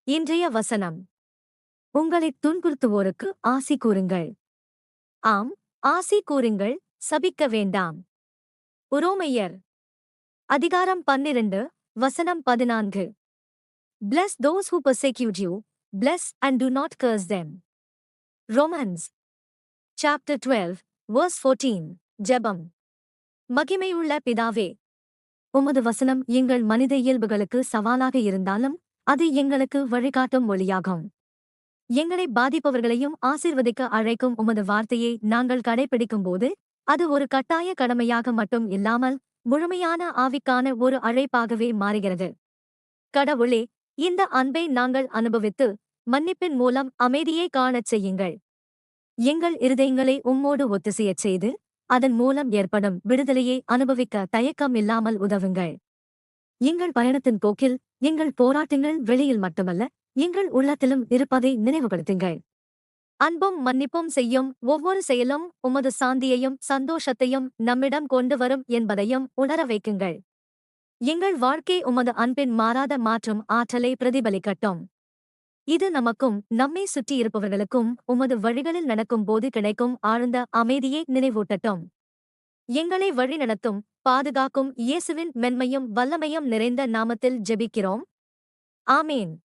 இன்றைய வசனம். உங்களைத் துன்புறுத்துவோருக்கு ஆசி கூறுங்கள். ஆம், ஆசி கூறுங்கள், சபிக்க வேண்டாம். உரோமையர் அதிகாரம் 12, வசனம் 14. Bless those who persecute you, bless and do not curse them. Romans chapter 12, verse 14. ஜெபம். மகிமையுள்ள பிதாவே, உமது வசனம் எங்கள் மனித இயல்புகளுக்கு சவாலாக இருந்தாலும் அது எங்களுக்கு வழிகாட்டும் ஒளியாகும். எங்களை பாதிப்பவர்களையும் ஆசீர்வதிக்க அழைக்கும் உமது வார்த்தையை நாங்கள் கடைபிடிக்கும்போது அது ஒரு கட்டாய கடமையாக மட்டும் இல்லாமல் முழுமையான ஆவிக்கான ஒரு அழைப்பாகவே மாறுகிறது. கடவுளே, இந்த அன்பை நாங்கள் அனுபவித்து மன்னிப்பின் மூலம் அமைதியை காணச் செய்யுங்கள். எங்கள் இருதயங்களை உம்மோடு ஒத்திசையச் செய்து அதன் மூலம் ஏற்படும் விடுதலையை அனுபவிக்க தயக்கம் இல்லாமல் உதவுங்கள். எங்கள் பயணத்தின் போக்கில் எங்கள் போராட்டங்கள் வெளியில் மட்டுமல்ல, எங்கள் உள்ளத்திலும் இருப்பதை நினைவுபடுத்துங்கள். அன்பும் மன்னிப்பும் செய்யும் ஒவ்வொரு செயலும் உமது சாந்தியையும் சந்தோஷத்தையும் நம்மிடம் கொண்டு வரும் என்பதையும் உணர வைக்குங்கள். எங்கள் வாழ்க்கை உமது அன்பின் மாறாத மாற்றும் ஆற்றலை பிரதிபலிக்கட்டும். இது நமக்கும் நம்மை சுற்றியிருப்பவர்களுக்கும் உமது வழிகளில் நடக்கும்போது கிடைக்கும் ஆழ்ந்த அமைதியை நினைவூட்டட்டும். எங்களை வழிநடத்தும், பாதுகாக்கும் இயேசுவின் மென்மையும் வல்லமையும் நிறைந்த நாமத்தில் ஜெபிக்கிறோம். ஆமேன்.